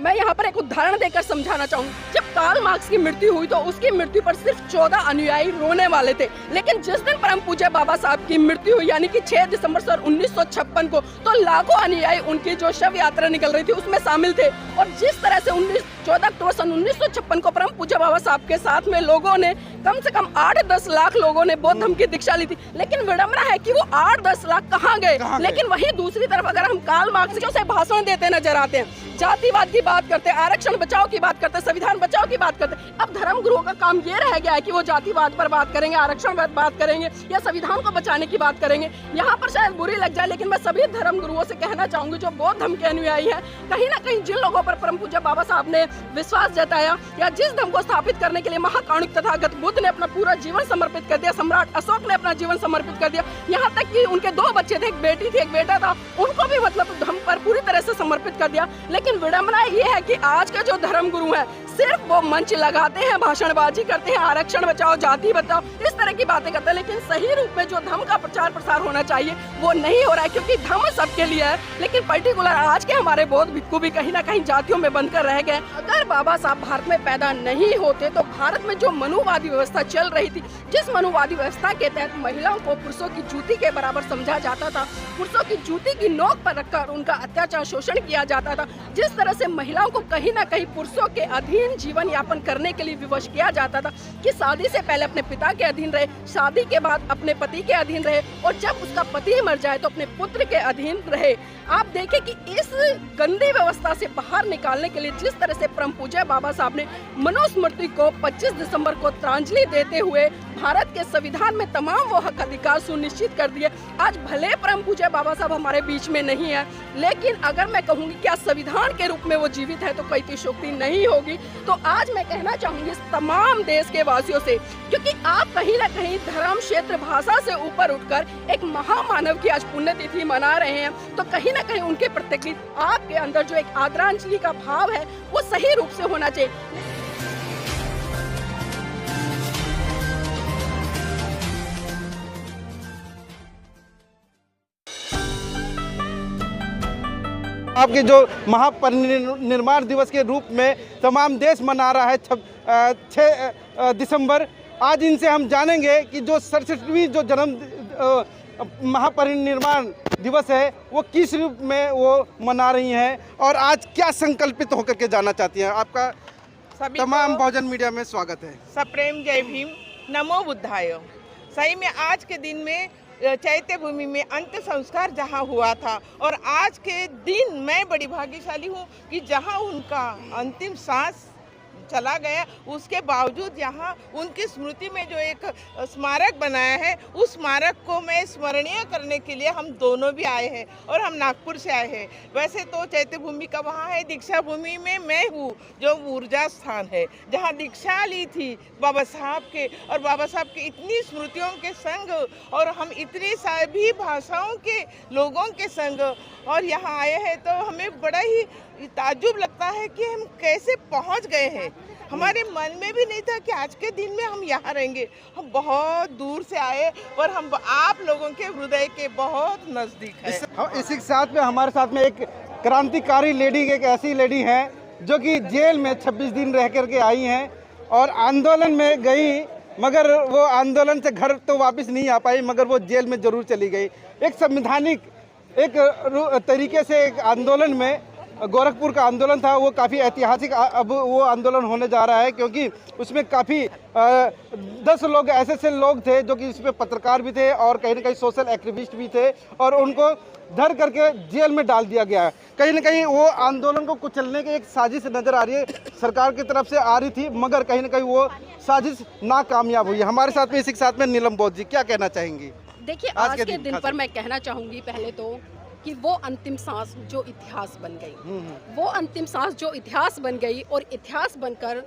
मैं यहाँ पर एक उदाहरण देकर समझाना चाहूँगी। जब कार्ल मार्क्स की मृत्यु हुई तो उसकी मृत्यु पर सिर्फ 14 अनुयायी रोने वाले थे, लेकिन जिस दिन परम पूज्य बाबा साहब की मृत्यु हुई यानी कि 6 दिसंबर सन 1956 को, तो लाखों अनुयायी उनकी जो शव यात्रा निकल रही थी उसमें शामिल थे। और जिस तरह से 14 अक्टूबर सन 1956 को परम पूज्य बाबा साहब के साथ में लोगों ने कम से कम 8-10 लाख लोगों ने बौद्ध धर्म की दीक्षा ली थी, लेकिन विडंबना है कि वो 8-10 लाख कहाँ गए। लेकिन वहीं दूसरी तरफ अगर हम कार्ल मार्क्स के भाषण देते नजर आते हैं, जातिवाद की बात करते हैं, आरक्षण बचाओ की बात करते हैं, संविधान बचाओ की बात करते हैं। अब धर्म गुरुओं का काम ये रह गया है कि वो जातिवाद पर बात करेंगे, आरक्षण पर बात करेंगे या संविधान को बचाने की बात करेंगे। यहाँ पर शायद बुरी लग जाए, लेकिन मैं सभी धर्म गुरुओं से कहना चाहूंगी जो बौद्ध धर्म के अनुयायी हैं, कहीं ना कहीं जिन लोगों पर परम पूज्य बाबा साहब ने विश्वास जताया या जिस धर्म को स्थापित करने के लिए महाकारुणिक तथागत बुद्ध ने अपना पूरा जीवन समर्पित कर दिया, सम्राट अशोक ने अपना जीवन समर्पित कर दिया, यहाँ तक कि उनके 2 बच्चे थे, एक बेटी थी एक बेटा था, उनको भी मतलब धर्म पर पूरी तरह से समर्पित कर दिया। लेकिन विडंबना ये है कि आज के जो धर्म गुरु हैं सिर्फ वो मंच लगाते हैं, भाषणबाजी करते हैं, आरक्षण बचाओ, जाति बचाओ, इस तरह की बातें करते हैं, लेकिन सही रूप में जो धर्म का प्रचार प्रसार होना चाहिए वो नहीं हो रहा है, क्योंकि धर्म सबके लिए है। लेकिन पर्टिकुलर आज के हमारे बौद्ध भिक्खु भी कहीं ना कहीं जातियों में बनकर रह गए। अगर बाबा साहब भारत में पैदा नहीं होते तो भारत में जो मनुवादी व्यवस्था चल रही थी, जिस मनुवादी व्यवस्था के तहत महिलाओं को पुरुषों की जूती के बराबर समझा जाता था, पुरुषों की जूती की नोक पर रखकर उनका अत्याचार शोषण किया जाता था, जिस तरह से महिलाओं को कहीं ना कहीं पुरुषों के अधीन जीवन यापन करने के लिए विवश किया जाता था कि शादी से पहले अपने पिता के अधीन रहे, शादी के बाद अपने पति के अधीन रहे और जब उसका पति मर जाए तो अपने पुत्र के अधीन रहे। आप देखें कि इस गंदी व्यवस्था से बाहर निकालने के लिए जिस तरह से परम पूज्य बाबा साहब ने मनुस्मृति को 25 दिसंबर को तिलांजलि देते हुए भारत के संविधान में तमाम वो हक अधिकार सुनिश्चित कर दिए। आज भले परम पूज्य बाबा साहब हमारे बीच में नहीं है, लेकिन अगर मैं कहूँगी क्या संविधान के रूप में वो जीवित है तो कोई अतिशयोक्ति नहीं होगी। तो आज मैं कहना चाहूँगी तमाम देश के वासियों से, क्योंकि आप कहीं ना कहीं धर्म क्षेत्र भाषा से ऊपर उठकर एक महामानव की आज पुण्यतिथि मना रहे हैं, तो कहीं ना कहीं उनके प्रति आपके अंदर जो एक आदरांजलि का भाव है वो सही रूप से होना चाहिए। आपके जो महापरिनिर्वाण दिवस के रूप में तमाम देश मना रहा है 6 दिसंबर। आज इनसे हम जानेंगे कि जो 67वीं जो महापरिनिर्वाण दिवस है वो किस रूप में वो मना रही हैं और आज क्या संकल्पित होकर के जाना चाहती हैं। आपका तमाम बहुजन मीडिया में स्वागत है। सप्रेम जय भीम, नमो बुद्धाय। सही में आज के दिन में चैत्य भूमि में अंत्य संस्कार जहां हुआ था और आज के दिन मैं बड़ी भाग्यशाली हूं कि जहां उनका अंतिम सांस चला गया, उसके बावजूद यहाँ उनकी स्मृति में जो एक स्मारक बनाया है उस स्मारक को मैं स्मरणीय करने के लिए हम दोनों भी आए हैं और हम नागपुर से आए हैं। वैसे तो चैत्य भूमि का वहाँ है, दीक्षा भूमि में मैं हूँ जो ऊर्जा स्थान है जहाँ दीक्षा ली थी बाबा साहब के, और बाबा साहब के इतनी स्मृतियों के संग और हम इतनी सभी भाषाओं के लोगों के संग और यहाँ आए हैं तो हमें बड़ा ही ताज्जुब लगता है कि हम कैसे पहुँच गए हैं। हमारे मन में भी नहीं था कि आज के दिन में हम यहाँ रहेंगे। हम बहुत दूर से आए और हम आप लोगों के हृदय के बहुत नज़दीक है। इसी के साथ में हमारे साथ में एक क्रांतिकारी लेडी, एक ऐसी लेडी है जो कि जेल में 26 दिन रह करके आई हैं और आंदोलन में गई, मगर वो आंदोलन से घर तो वापस नहीं आ पाई, मगर वो जेल में ज़रूर चली गई। एक संवैधानिक एक तरीके से एक आंदोलन में गोरखपुर का आंदोलन था, वो काफ़ी ऐतिहासिक अब वो आंदोलन होने जा रहा है, क्योंकि उसमें काफ़ी 10 लोग ऐसे लोग थे जो कि इसमें पत्रकार भी थे और कहीं ना कहीं सोशल एक्टिविस्ट भी थे और उनको धर करके जेल में डाल दिया गया। कहीं ना कहीं वो आंदोलन को कुचलने की एक साजिश नज़र आ रही है, सरकार की तरफ से आ रही थी, मगर कहीं ना कहीं वो साजिश नाकामयाब हुई है। हमारे साथ में इसी के साथ में नीलम बौद्ध जी, क्या कहना चाहेंगी? देखिए, आज के दिन पर मैं कहना चाहूँगी पहले तो कि वो अंतिम सांस जो इतिहास बन गई, वो अंतिम सांस जो इतिहास बन गई और इतिहास बनकर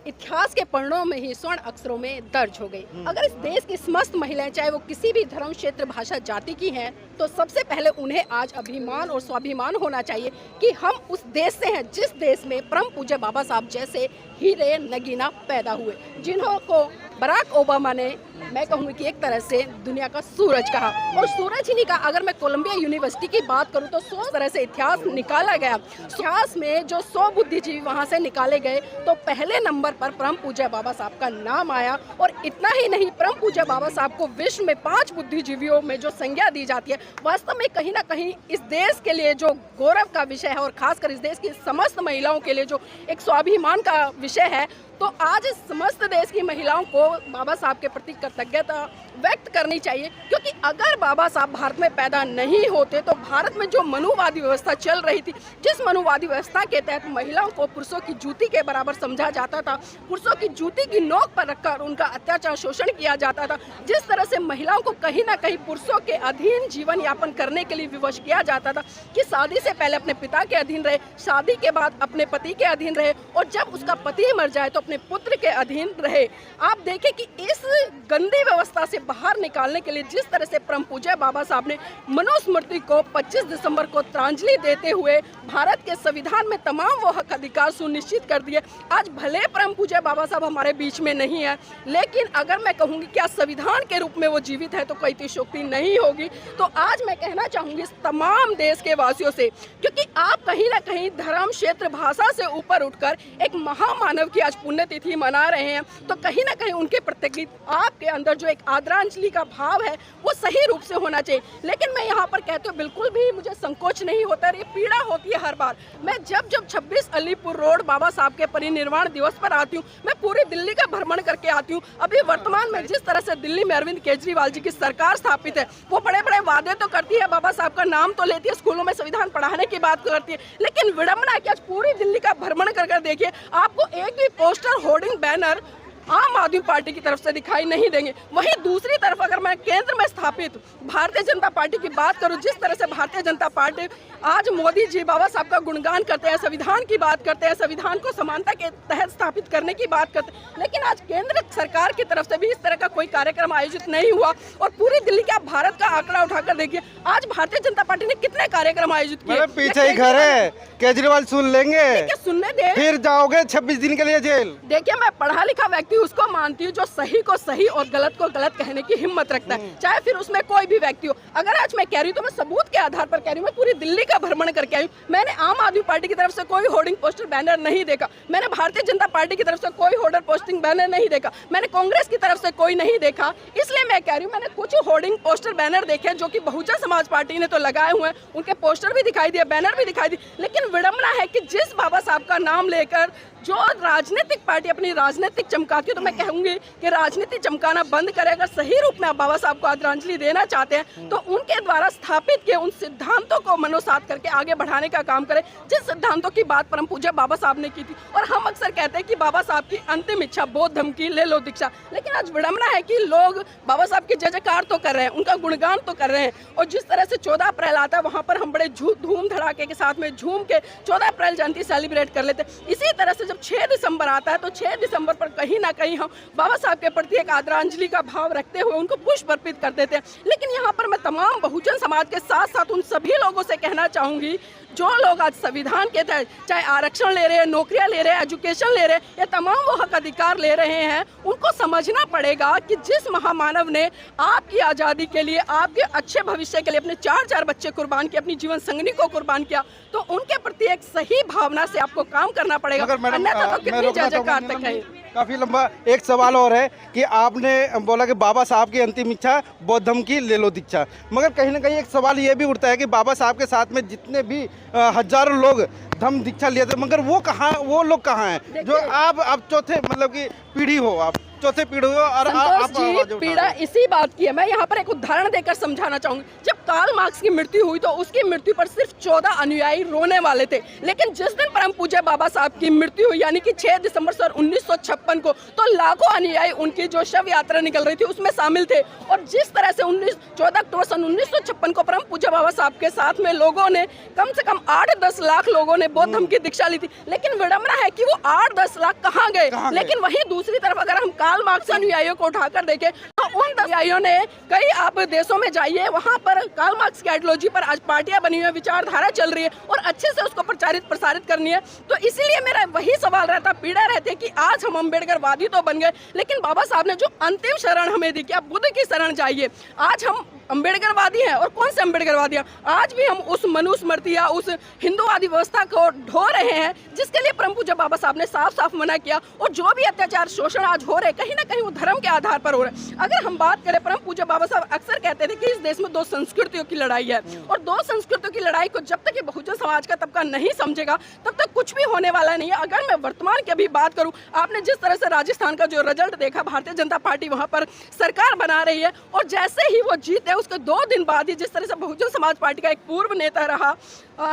इतिहास के पन्नों में ही स्वर्ण अक्षरों में दर्ज हो गई। अगर इस देश की समस्त महिलाएं चाहे वो किसी भी धर्म, क्षेत्र, भाषा, जाति की हैं, तो सबसे पहले उन्हें आज अभिमान और स्वाभिमान होना चाहिए कि हम उस देश से हैं जिस देश में परम पूज्य बाबा साहब जैसे हीरे नगीना पैदा हुए, जिन्हों को बराक ओबामा ने मैं कहूँगी कि एक तरह से दुनिया का सूरज कहा, और सूरज ही नहीं कहा, अगर मैं कोलंबिया यूनिवर्सिटी की बात करूँ तो 100 तरह से इतिहास निकाला गया। इतिहास में जो 100 बुद्धिजीवी वहाँ से निकाले गए तो पहले नंबर पर परम पूज्य बाबा साहब का नाम आया। और इतना ही नहीं, परम पूज्य बाबा साहब को विश्व में 5 बुद्धिजीवियों में जो संज्ञा दी जाती है, वास्तव में कहीं ना कहीं इस देश के लिए जो गौरव का विषय है और खासकर इस देश की समस्त महिलाओं के लिए जो एक स्वाभिमान का विषय है, तो आज समस्त देश की महिलाओं को बाबा साहब के प्रति कृतज्ञता व्यक्त करनी चाहिए। क्योंकि अगर बाबा साहब भारत में पैदा नहीं होते तो भारत में जो मनुवादी व्यवस्था चल रही थी, जिस मनुवादी व्यवस्था के तहत महिलाओं को पुरुषों की जूती के बराबर समझा जाता था, पुरुषों की जूती की नोक पर रखकर उनका अत्याचार शोषण किया जाता था, जिस तरह से महिलाओं को कहीं ना कहीं पुरुषों के अधीन जीवन यापन करने के लिए विवश किया जाता था कि शादी से पहले अपने पिता के अधीन रहे, शादी के बाद अपने पति के अधीन रहे, और जब उसका पति मर जाए तो अपने पुत्र के अधीन रहे। आप देखें कि इस गंदी व्यवस्था से बाहर निकालने के लिए जिस तरह से परम पूज्य बाबा साहब ने मनुस्मृति को 25 दिसंबर को तिलांजलि देते हुए भारत के संविधान में तमाम वो हक अधिकार सुनिश्चित कर दिए। आज भले परम पूज्य बाबा साहब हमारे बीच में नहीं है, लेकिन अगर मैं कहूँगी क्या संविधान के रूप में वो जीवित है तो कोई अतिशयोक्ति नहीं होगी। तो आज मैं कहना चाहूँगी तमाम देश के वासियों से, क्योंकि आप कहीं ना कहीं धर्म, क्षेत्र, भाषा से ऊपर उठकर एक महामानव की आज पुण्यतिथि मना रहे हैं, तो कहीं ना कहीं उनके प्रति आपके अंदर जो एक आदरांजलि का भाव है वो सही रूप से होना चाहिए। लेकिन मैं यहाँ पर कहती हूँ बिल्कुल भी मुझे संकोच नहीं होता, ये पीड़ा होती है हर बार। मैं जब 26 अलीपुर रोड बाबा साहब के परिनिर्वाण दिवस पर आती हूँ, मैं पूरी दिल्ली का भ्रमण करके आती हूँ। अभी वर्तमान में जिस तरह से दिल्ली में अरविंद केजरीवाल जी की सरकार स्थापित है, वो बड़े बड़े वादे तो करती है, बाबा साहब का नाम तो लेती है, स्कूलों में संविधान पढ़ाने की बात करती है, लेकिन विडम्बना है कि आज पूरी दिल्ली का भ्रमण कर देखिए, आपको एक भी पोस्टर, होर्डिंग, बैनर आम आदमी पार्टी की तरफ से दिखाई नहीं देंगे। वहीं दूसरी तरफ अगर मैं केंद्र में स्थापित भारतीय जनता पार्टी की बात करूं, जिस तरह से भारतीय जनता पार्टी आज मोदी जी बाबा साहब का गुणगान करते हैं, संविधान की बात करते हैं, संविधान को समानता के तहत स्थापित करने की बात करते हैं, लेकिन आज केंद्र सरकार की तरफ से भी इस तरह का कोई कार्यक्रम आयोजित नहीं हुआ। और पूरी दिल्ली का भारत का आंकड़ा उठाकर देखिए, आज भारतीय जनता पार्टी ने कितने कार्यक्रम आयोजित किए। पीछे ही घर है, केजरीवाल सुन लेंगे, सुनने दे, फिर जाओगे 26 दिन के लिए जेल। देखिए, मैं पढ़ा लिखा व्यक्ति उसको मानती हूँ जो सही को सही और गलत को गलत कहने की हिम्मत रखता है, चाहे फिर उसमें कोई भी व्यक्ति हो। अगर आज मैं कह रही हूँ तो मैं सबूत के आधार पर कह रही हूँ, मैं पूरी दिल्ली का भ्रमण करके आई हूँ। मैंने आम आदमी पार्टी की तरफ से कोई होर्डिंग, पोस्टर, बैनर नहीं देखा, मैंने भारतीय जनता पार्टी की तरफ से कोई होर्डिंग, पोस्टिंग, बैनर नहीं देखा, मैंने कांग्रेस की तरफ से कोई नहीं देखा। इसलिए मैं कह रही हूँ, मैंने कुछ होर्डिंग, पोस्टर, बैनर देखे जो कि बहुजन समाज पार्टी ने तो लगाए हुए हैं, उनके पोस्टर भी दिखाई दिए, बैनर भी दिखाई दी, लेकिन विडम्बना है कि जिस बाबा साहब का नाम लेकर जो राजनीतिक पार्टी अपनी राजनीतिक चमकाती है, तो मैं कहूंगी कि राजनीति चमकाना बंद करें। अगर सही रूप में आप बाबा साहब को आदरांजलि देना चाहते हैं तो उनके द्वारा स्थापित किए उन सिद्धांतों को मनोसात करके आगे बढ़ाने का काम करें, जिस सिद्धांतों की बात परम पूज्य बाबा साहब ने की थी। और हम अक्सर कहते हैं कि बाबा साहब की अंतिम इच्छा बौद्ध धर्म की, ले लो दीक्षा, लेकिन आज विडम्बना है कि लोग बाबा साहब की जय जयकार तो कर रहे हैं, उनका गुणगान तो कर रहे हैं, और जिस तरह से 14 अप्रैल आता है वहाँ पर हम बड़े धूम धड़ाके के साथ में झूम के 14 अप्रैल जयंती सेलिब्रेट कर लेते हैं। इसी तरह से जब 6 दिसंबर आता है तो 6 दिसंबर पर कहीं ना कहीं हम बाबा साहब के प्रति एक आदरांजलि का भाव रखते हुए उनको पुष्प अर्पित कर देते हैं। लेकिन यहाँ पर मैं तमाम बहुजन समाज के साथ साथ उन सभी लोगों से कहना चाहूंगी जो लोग आज संविधान के तहत चाहे आरक्षण ले रहे हैं, नौकरियां ले रहे हैं, एजुकेशन ले रहे हैं, ये तमाम वो हक अधिकार ले रहे हैं, उनको समझना पड़ेगा कि जिस महामानव ने आपकी आज़ादी के लिए, आपके अच्छे भविष्य के लिए अपने 4 बच्चे कुर्बान किए, अपनी जीवन संगनी को कुर्बान किया, तो उनके प्रति एक सही भावना से आपको काम करना पड़ेगा, अन्यथा तो कितनी जय जयकार तक है। काफी लंबा एक सवाल और है कि आपने बोला कि बाबा साहब की अंतिम इच्छा बौद्ध धर्म की, ले लो दीक्षा, मगर कहीं ना कहीं एक सवाल ये भी उठता है कि बाबा साहब के साथ में जितने भी हजारों लोग धर्म दीक्षा लिए थे, मगर वो कहाँ, वो लोग कहाँ हैं जो आप चौथे मतलब की पीढ़ी हो, आप चौथे पीढ़ी हो और आप पीड़ा इसी बात की है। मैं यहाँ पर एक उदाहरण देकर समझाना चाहूंगी। जब कार्ल मार्क्स की मृत्यु हुई तो उसकी मृत्यु पर सिर्फ 14 अनुयायी रोने वाले थे, लेकिन जिस दिन परम पूज्य बाबा साहब की मृत्यु हुई यानी कि 6 दिसंबर 1956 को, तो लाखों अनुयायी उनकी जो शव यात्रा निकल रही थी उसमें शामिल थे। और जिस तरह से 14 अक्टूबर 1956 को परम पूज्य बाबा साहब के साथ में लोगों ने कम से कम 8-10 लाख लोगों ने बौद्ध धर्म की दीक्षा ली थी, लेकिन विडम्बना है कि वो 8-10 लाख कहाँ गए। लेकिन वहीं दूसरी तरफ अगर हम कार्ल मार्क्स अनुयायियों को उठाकर देखें तो उन अनुयायियों ने कई आप देशों में जाइए, वहाँ पर कार्ल मार्क्स की आइडियोलॉजी पर आज पार्टियां बनी हुई है, विचारधारा चल रही है और अच्छे से उसको प्रसारित करनी है। तो इसीलिए मेरा वही सवाल रहता, पीड़ा रहती है कि आज हम अम्बेडकरवादी तो बन गए, लेकिन बाबा साहब ने जो अंतिम शरण हमें दी कि आप बुद्ध की शरण जाइए, आज हम अम्बेडकरवादी हैं। और कौन से अम्बेडकरवादी हैं? आज भी हम उस मनुस्मृति या उस हिंदूवादी व्यवस्था को ढो रहे हैं जिसके लिए परम पूज्य बाबा साहब ने साफ साफ मना किया। और जो भी अत्याचार शोषण आज हो रहे कहीं ना कहीं वो धर्म के आधार पर हो रहे हैं। अगर हम बात करें, परम पूज्य बाबा साहब अक्सर कहते थे कि इस देश में दो संस्कृतियों की लड़ाई है और दो संस्कृतियों की लड़ाई को जब तक ये बहुजन समाज का तबका नहीं समझेगा तब तक कुछ भी होने वाला नहीं है। अगर मैं वर्तमान की अभी बात करूं, आपने जिस तरह से राजस्थान का जो रिजल्ट देखा, भारतीय जनता पार्टी वहां पर सरकार बना रही है और जैसे ही वो जीते उसके 2 दिन बाद ही जिस तरह से बहुजन समाज पार्टी का एक पूर्व नेता रहा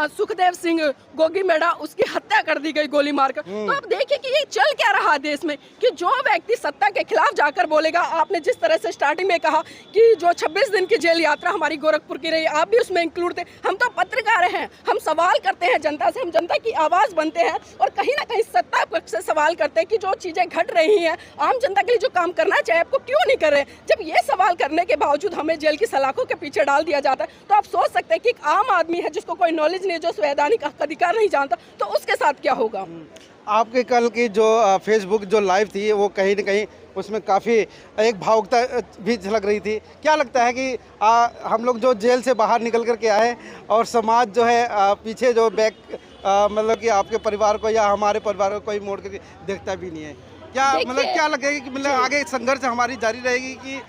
सुखदेव सिंह गोगी मेड़ा, उसकी हत्या कर दी गई गोली मारकर। तो आप देखिए कि ये चल क्या रहा देश में कि जो व्यक्ति सत्ता के खिलाफ जाकर बोलेगा, आपने जिस तरह से स्टार्टिंग में कहा कि जो 26 दिन की जेल यात्रा हमारी गोरखपुर की रही, आप भी उसमें इंक्लूड थे। हम तो पत्रकार हैं, हम सवाल करते हैं जनता से, हम जनता की आवाज बनते हैं और कहीं ना कहीं सत्ता पक्ष से सवाल करते हैं कि जो चीजें घट रही हैं, आम जनता के लिए जो काम करना चाहिए आपको क्यों नहीं कर रहे। जब ये सवाल करने के बावजूद हमें जेल की सलाखों के पीछे डाल दिया जाता है तो आप सोच सकते हैं कि एक आम आदमी है जिसको कोई नॉलेज नहीं, जो संवैधानिक हक अधिकार नहीं जानता, तो उसके साथ क्या होगा। आपके कल की जो फेसबुक जो लाइव थी वो कहीं न कहीं उसमें काफ़ी एक भावुकता भी झलक रही थी। क्या लगता है कि हम लोग जो जेल से बाहर निकल कर के आए और समाज जो है पीछे जो बैक मतलब कि आपके परिवार को या हमारे परिवार को कोई मोड़ कर देखता भी नहीं है, क्या मतलब क्या लगेगा कि मतलब आगे संघर्ष हमारी जारी रहेगी कि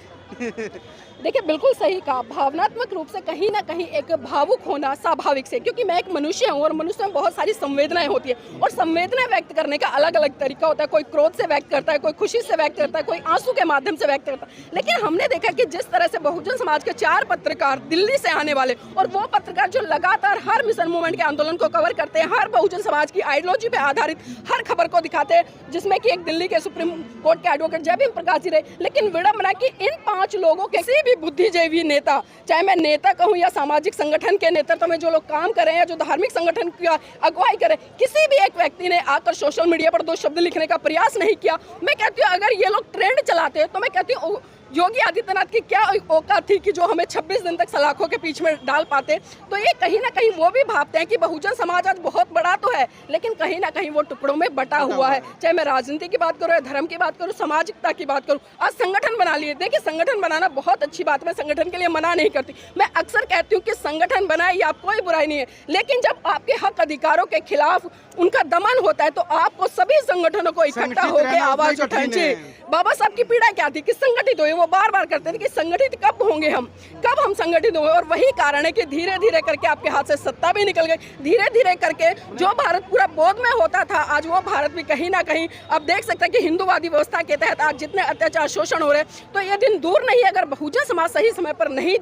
देखिए बिल्कुल सही कहा, भावनात्मक रूप से कहीं ना कहीं एक भावुक होना स्वाभाविक से, क्योंकि मैं एक मनुष्य हूँ और मनुष्य में बहुत सारी संवेदनाएं होती है और संवेदनाएं व्यक्त करने का अलग अलग तरीका होता है। कोई क्रोध से व्यक्त करता है, कोई खुशी से व्यक्त करता है, कोई आंसू के माध्यम से व्यक्त करता है। लेकिन हमने देखा कि जिस तरह से बहुजन समाज के 4 पत्रकार दिल्ली से आने वाले और वो पत्रकार जो लगातार हर मिशन मूवमेंट के आंदोलन को कवर करते हैं, हर बहुजन समाज की आइडियोलॉजी पे आधारित हर खबर को दिखाते हैं, जिसमें कि एक दिल्ली के सुप्रीम कोर्ट के एडवोकेट जय भीम प्रकाश जी रहे। लेकिन विडंबना की इन 5 लोगों के किसी भी बुद्धिजीवी नेता, चाहे मैं नेता कहूं या सामाजिक संगठन के नेतृत्व में जो लोग काम कर रहे हैं, जो धार्मिक संगठन की अगुवाई कर रहे हैं, किसी भी एक व्यक्ति ने आकर सोशल मीडिया पर 2 शब्द लिखने का प्रयास नहीं किया। मैं कहती हूँ अगर ये लोग ट्रेंड चलाते हैं तो मैं कहती हूँ योगी आदित्यनाथ की क्या औकात थी कि जो हमें 26 दिन तक सलाखों के बीच में डाल पाते। तो ये कहीं ना कहीं वो भी भावते हैं कि बहुजन समाज आज बहुत बड़ा तो है लेकिन कहीं ना कहीं वो टुकड़ों में बटा हुआ है। चाहे मैं राजनीति की बात करूँ या धर्म की बात करूँ, सामाजिकता की बात करूँ, आज संगठन बना लिए। देखिए संगठन बनाना बहुत अच्छी बात है, मैं संगठन के लिए मना नहीं करती। मैं अक्सर कहती हूँ कि संगठन बनाए या कोई बुराई नहीं है, लेकिन जब आपके हक अधिकारों के खिलाफ उनका दमन होता है तो आपको सभी संगठनों को इकट्ठा होकर आवाज उठानी चाहिए। बाबा साहब की पीड़ा क्या थी कि संगठित हुए, वो बार बार करते थे कि संगठित कब होंगे हम, कब हम संगठित होंगे। और वही कारण है कि धीरे धीरे करके आपके हाथ से सत्ता भी निकल गई। धीरे धीरे करके जो भारत पूरा बोध में होता था, आज वो भारत भी कहीं ना कहीं आप देख सकते हैं कि हिंदूवादी व्यवस्था के तहत आज जितने अत्याचार शोषण हो रहे हैं। तो ये दिन दूर नहीं है, अगर बहुजन समाज सही समय पर नहीं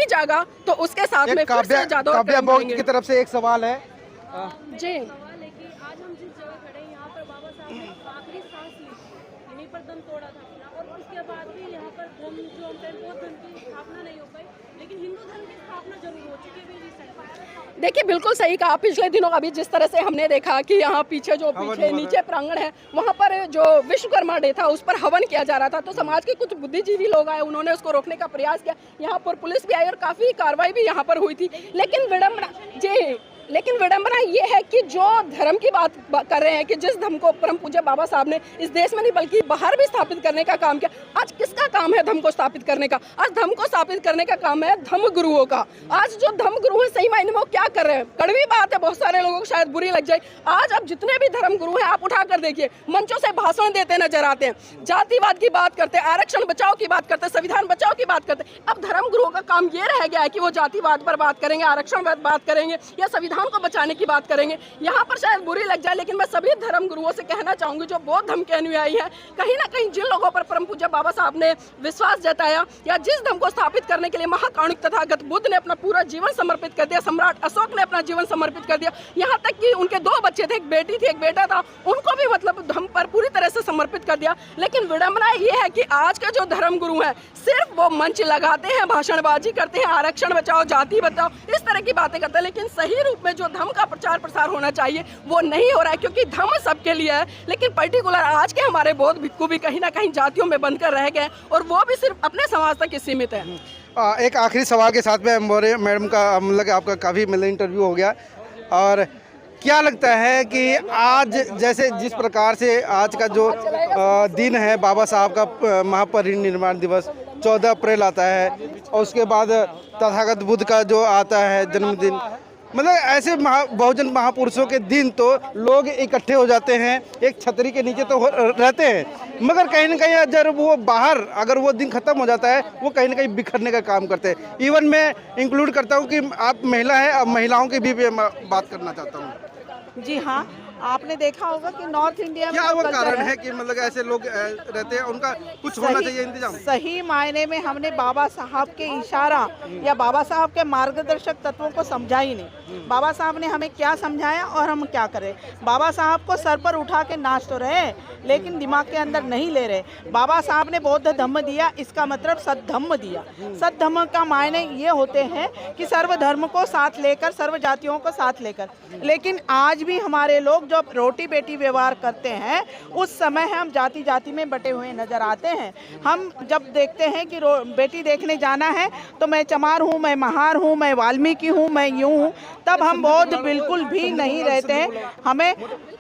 जागा तो उसके साथ में फिर से ज्यादा की तरफ से एक सवाल है जी। आज हम जिस जगह खड़े हैं यहाँ पर बाबा साहब ने आखिरी सांस ली, यहीं पर दम तोड़ा था अपना, और उसके बाद भी यहाँ पर धर्म जो हम बौद्ध धर्म की स्थापना नहीं हो पाई, लेकिन हिंदू धर्म की स्थापना जरूर हो चुकी है। देखिए बिल्कुल सही कहा, पिछले दिनों अभी जिस तरह से हमने देखा कि यहाँ पीछे नीचे प्रांगण है, वहाँ पर जो विश्वकर्मा डे था उस पर हवन किया जा रहा था। तो समाज के कुछ बुद्धिजीवी लोग आए, उन्होंने उसको रोकने का प्रयास किया, यहाँ पर पुलिस भी आई और काफी कार्रवाई भी यहाँ पर हुई थी। लेकिन विडंबना ये है कि जो धर्म की बात कर रहे हैं कि जिस धर्म को परम पूज्य बाबा साहब ने इस देश में नहीं बल्कि बाहर भी स्थापित करने का काम किया, आज किसका काम है धर्म को स्थापित करने का? आज धर्म को स्थापित करने का काम है धर्म गुरुओं का। आज जो धर्म गुरु है सही मायने में वो क्या कर रहे हैं? कड़वी बात है, बहुत सारे लोगों को शायद बुरी लग जाए। आज अब जितने भी धर्म गुरु हैं आप उठा कर देखिए, मंचों से भाषण देते नजर आते हैं, जातिवाद की बात करते हैं, आरक्षण बचाओ की बात करते हैं, संविधान बचाओ की बात करते हैं। अब धर्म गुरुओं का काम ये रह गया है कि वो जातिवाद पर बात करेंगे, आरक्षण पर बात करेंगे या संविधान को बचाने की बात करेंगे। यहाँ पर शायद बुरी लग जाए, लेकिन मैं सभी धर्म गुरुओं से कहना चाहूंगी जो बौद्ध धर्म के अनुयायी हैं, कहीं ना कहीं जिन लोगों पर परम पूज्य बाबा साहब ने विश्वास जताया या जिस धर्म को स्थापित करने के लिए महाकारुणिक तथागत बुद्ध ने अपना पूरा जीवन समर्पित कर दिया, सम्राट अशोक ने अपना जीवन समर्पित कर दिया, यहाँ तक कि उनके 2 बच्चे थे, एक बेटी थी एक बेटा था, उनको भी मतलब धर्म पर पूरी तरह से समर्पित कर दिया। लेकिन विडंबना ये है कि आज के जो धर्म गुरु हैं सिर्फ वो मंच लगाते हैं, भाषणबाजी करते हैं, आरक्षण बचाओ, जाति बचाओ, इस तरह की बातें करते हैं, लेकिन सही रूप में जो धर्म का प्रचार प्रसार होना चाहिए वो नहीं हो रहा है, क्योंकि धर्म सबके लिए है, लेकिन पर्टिकुलर आज के हमारे बौद्ध भिक्खु भी कहीं ना कहीं जातियों में बनकर रह गए और वो भी सिर्फ अपने समाज तक ही सीमित है। एक आखिरी सवाल के साथ में मैडम का मतलब आपका काफ़ी मतलब इंटरव्यू हो गया, और क्या लगता है कि आज जैसे जिस प्रकार से आज का जो दिन है बहुजन साहब का महापरिनिर्वाण दिवस 14 अप्रैल आता है, और उसके बाद तथागत बुद्ध का जो आता है जन्मदिन, मतलब ऐसे बहुजन महापुरुषों के दिन तो लोग इकट्ठे हो जाते हैं, एक छतरी के नीचे तो रहते हैं, मगर कहीं ना कहीं जब वो बाहर अगर वो दिन खत्म हो जाता है वो कहीं ना कहीं बिखरने का काम करते हैं। इवन मैं इंक्लूड करता हूँ कि आप महिला हैं, अब महिलाओं की भी बात करना चाहता हूँ। जी हाँ, आपने देखा होगा कि नॉर्थ इंडिया में क्या वो कारण है कि मतलब ऐसे लोग रहते हैं, उनका कुछ होना चाहिए इंतजाम? सही मायने में हमने बाबा साहब के इशारा या बाबा साहब के मार्गदर्शक तत्वों को समझा ही नहीं। बाबा साहब ने हमें क्या समझाया और हम क्या करें। बाबा साहब को सर पर उठा के नाच तो रहे लेकिन दिमाग के अंदर नहीं ले रहे। बाबा साहब ने बौद्ध धम्म दिया, इसका मतलब सद्धम्म दिया। सद्धम्म का मायने ये होते हैं कि सर्व धर्म को साथ लेकर, सर्व जातियों को साथ लेकर। लेकिन आज भी हमारे लोग जो रोटी बेटी व्यवहार करते हैं उस समय हम जाति जाति में बटे हुए नजर आते हैं। हम जब देखते हैं कि बेटी देखने जाना है तो मैं चमार हूँ, मैं महार हूँ, मैं वाल्मीकि हूँ, मैं यूँ हूँ, तब हम बौद्ध बिल्कुल भी नहीं रहते हैं।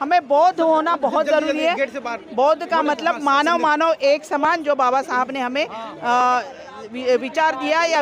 हमें बौद्ध होना बहुत ज़रूरी है। बौद्ध का मतलब मानव मानव एक समान, जो बाबा साहब ने हमें विचार दिया या